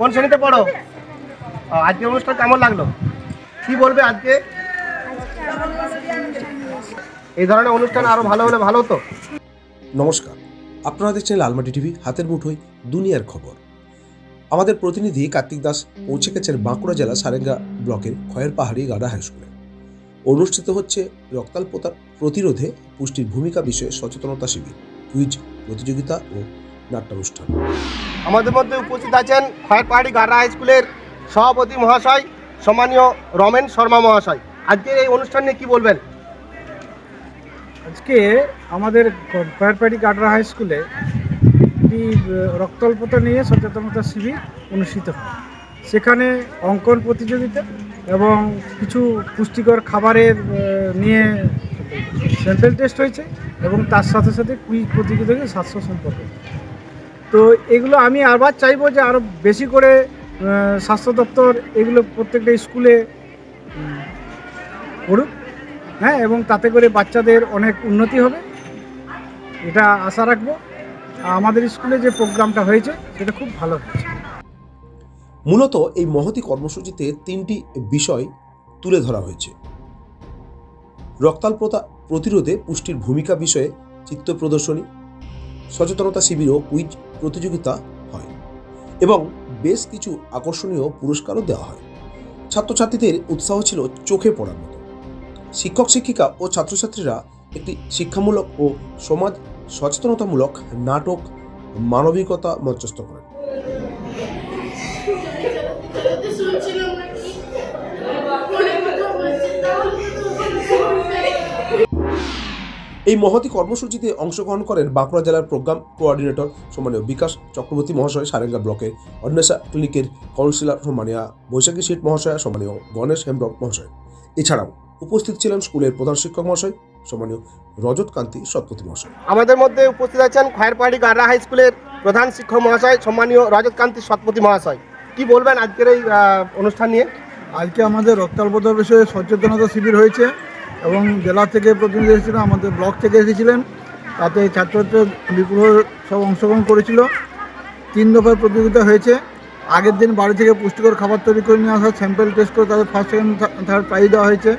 কোন শ্রেণীতে পড়ো? আজকের অনুষ্ঠান কেমন লাগলো? কি বলবে আজকে? এই ধরনের অনুষ্ঠান আরো ভালো হলে ভালো হতো। নমস্কার, আপনারা দেখছেন লালমাটি টিভি, হাতের মুঠোয় দুনিয়ার খবর। আমাদের প্রতিনিধি কার্তিক দাস পৌঁছে গেছেন বাঁকুড়া জেলা সারেঙ্গা ব্লকের খয়ের পাহাড়ি গার্ডা হাই স্কুলে। অনুষ্ঠিত হচ্ছে রক্তাল্পতা প্রতিরোধে পুষ্টির ভূমিকা বিষয়ে সচেতনতা শিবির, কুইজ প্রতিযোগিতা ও নাট্যানুষ্ঠান। আমাদের মধ্যে উপস্থিত আছেন খয়ের পাহাড়ি গার্ডা হাই স্কুলের সভাপতি মহাশয়, সম্মানীয় রমেন শর্মা মহাশয়। আজকের এই অনুষ্ঠান নিয়ে কি বলবেন? আজকে আমাদের খয়েরপাহাড়ি গার্ডা হাই স্কুলে একটি রক্তাল্পতা নিয়ে সচেতনতা শিবির অনুষ্ঠিত হয়। সেখানে অঙ্কন প্রতিযোগিতা এবং কিছু পুষ্টিকর খাবারের নিয়ে স্যাম্পল টেস্ট হয়েছে এবং তার সাথে সাথে কুইজ প্রতিযোগিতা স্বাস্থ্য সম্পর্কে। তো এগুলো আমি আবার চাইবো যে আরও বেশি করে স্বাস্থ্য দপ্তর এগুলো প্রত্যেকটা স্কুলে করুক, হ্যাঁ, এবং তাতে করে বাচ্চাদের অনেক উন্নতি হবে, এটা আশা রাখবো। আমাদের স্কুলে যে প্রোগ্রামটা হয়েছে সেটা খুব ভালো হয়েছে। মূলত এই মহতি কর্মসূচিতে 3টি বিষয় তুলে ধরা হয়েছে। রক্তাল্পতা প্রতিরোধে পুষ্টির ভূমিকা বিষয়ে চিত্র প্রদর্শনী, সচেতনতা শিবির ও কুইজ প্রতিযোগিতা হয় এবং বেশ কিছু আকর্ষণীয় পুরস্কারও দেওয়া হয়। ছাত্রছাত্রীদের উৎসাহ ছিল চোখে পড়ার মতো। শিক্ষক শিক্ষিকা ও ছাত্রছাত্রীরা একটি শিক্ষামূলক ও সমাজ সচেতনতামূলক নাটক মানবিকতা মঞ্চস্থ করেন। এই মহতি কর্মসূচিতে অংশগ্রহণ করেন বাঁকুড়া জেলার প্রোগ্রাম কোঅর্ডিনেটর সম্মানীয় বিকাশ চক্রবর্তী মহাশয়, সারেঙ্গা ব্লকের অন্বেষা ক্লিনিকের কাউন্সিলর সম্মানীয় বৈশাখী শীত মহাশয়, সম্মানীয় গণেশ হেমব্রম মহাশয়। এছাড়াও উপস্থিত ছিলেন স্কুলের প্রধান শিক্ষক মহাশয়, সম্মানীয় রজতকান্তি সৎপতি মহাশয়। আমাদের মধ্যে উপস্থিত আছেন খয়ের পাহাড়ি গার্ডা হাই স্কুলের প্রধান শিক্ষক মহাশয়, সম্মানীয় রজতকান্তি সৎপতি মহাশয়। কি বলবেন আজকের এই অনুষ্ঠান নিয়ে? আজকে আমাদের রক্তাল্পতা বিষয়ে সচেতনতা শিবির হয়েছে এবং জেলা থেকে প্রতিনিধি এসেছিলেন, আমাদের ব্লক থেকে এসেছিলেন। তাতে ছাত্রছাত্রীরা বিপুল সব অংশগ্রহণ করেছিল। 3 দফার প্রতিযোগিতা হয়েছে। আগের দিন বাড়ি থেকে পুষ্টিকর খাবার তৈরি করে নিয়ে আসা, স্যাম্পল টেস্ট করে তাদের ফার্স্ট সেকেন্ড থার্ড প্রাইজ দেওয়া হয়েছে।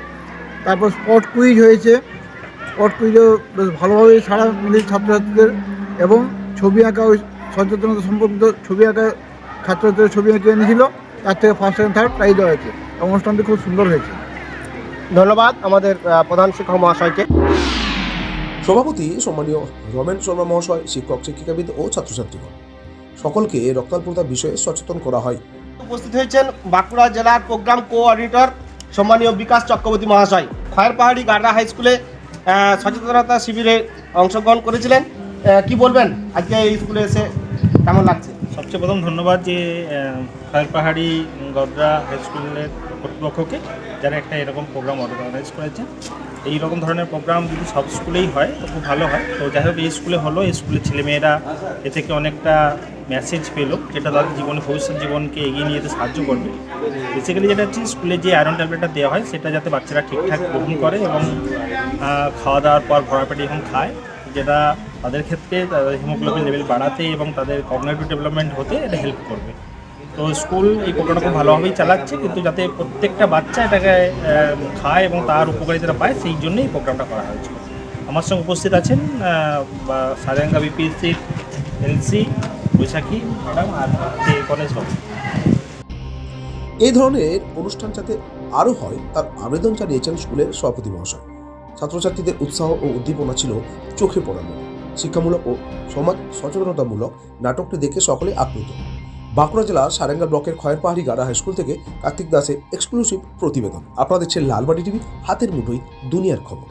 তারপর স্পট কুইজ হয়েছে। স্পট কুইজও বেশ ভালোভাবেই সাড়া মিলেছে ছাত্রছাত্রীদের, এবং ছবি আঁকা, ওই সচেতনতা সম্পর্কিত ছবি আঁকা ছাত্রছাত্রীরা ছবি এঁকে এনেছিল, তার থেকে ফার্স্ট সেকেন্ড থার্ড প্রাইজ দেওয়া হয়েছে। অনুষ্ঠানটি খুব সুন্দর হয়েছে। ধন্যবাদ আমাদের প্রধান শিক্ষক মহাশয়কে। সভাপতি সম্মানীয় রমেন শর্মা মহাশয়, শিক্ষক শিক্ষিকাবিদ ও ছাত্রছাত্রীগণ সকলকে রক্তাল্পতা বিষয়ে সচেতন করা হয়। উপস্থিত হয়েছেন বাঁকুড়া জেলার প্রোগ্রাম কোঅর্ডিনেটর সম্মানীয় বিকাশ চক্রবর্তী মহাশয়। খয়ের পাহাড়ি গার্ডা হাই স্কুলে সচেতনতা শিবিরে অংশগ্রহণ করেছিলেন। কি বলবেন আজকে এই স্কুলে এসে কেমন লাগছে? সবচেয়ে প্রথম ধন্যবাদ যে খয়ের পাহাড়ি গার্ডা হাই স্কুলের কর্তৃপক্ষকে, যারা একটা এরকম প্রোগ্রাম অর্গানাইজ করেছেন। এই রকম ধরনের প্রোগ্রাম যদি সব স্কুলেই হয় তো খুব ভালো হয়। তো যাই হোক, এই স্কুলে হলো, এই স্কুলের ছেলেমেয়েরা এ থেকে অনেকটা মেসেজ পেলো, যেটা তাদের জীবনে ভবিষ্যৎ জীবনকে এগিয়ে নিয়ে যেতে সাহায্য করবে। বেসিক্যালি যেটা হচ্ছে, স্কুলে যে আয়রন ট্যাবলেটটা দেওয়া হয় সেটা যাতে বাচ্চারা ঠিকঠাক গ্রহণ করে এবং খাওয়া দাওয়ার পর ভরা পেটে যখন খায়, যেটা তাদের ক্ষেত্রে তাদের হিমোগ্লোবিন লেভেল বাড়াতে এবং তাদের কগনিটিভ ডেভেলপমেন্ট হতে এটা হেল্প করবে। তো স্কুল এই প্রোগ্রামটা খুব ভালোভাবেই চালাচ্ছে, কিন্তু যাতে প্রত্যেকটা বাচ্চা এটাকে খায় এবং তার উপকারিতা পায়, সেই জন্যই এই প্রোগ্রামটা করা হয়েছে। আমার সঙ্গে উপস্থিত আছেন সারেঙ্গা বিপিএসসি এলসি বৈশাখী ম্যাডাম আর গণেশ বাবু। এই ধরনের অনুষ্ঠান যাতে আরও হয় তার আবেদন জানিয়েছেন স্কুলের সভাপতি মহাশয়। ছাত্রছাত্রীদের উৎসাহ ও উদ্দীপনা ছিল চোখে পড়ার মতো। শিক্ষামূলক ও সমাজ সচেতনতামূলক নাটকটি দেখে সকলে আপ্লুত। বাঁকুড়া জেলার সারেঙ্গা ব্লকের খয়ের পাহাড়ি গার্ডা হাই স্কুল থেকে কার্তিক দাসের এক্সক্লুসিভ প্রতিবেদন। আপনারা দেখছেন লালমাটি টিভি, হাতের মুঠোয় দুনিয়ার খবর।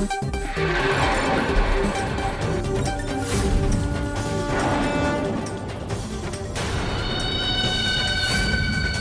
করুন।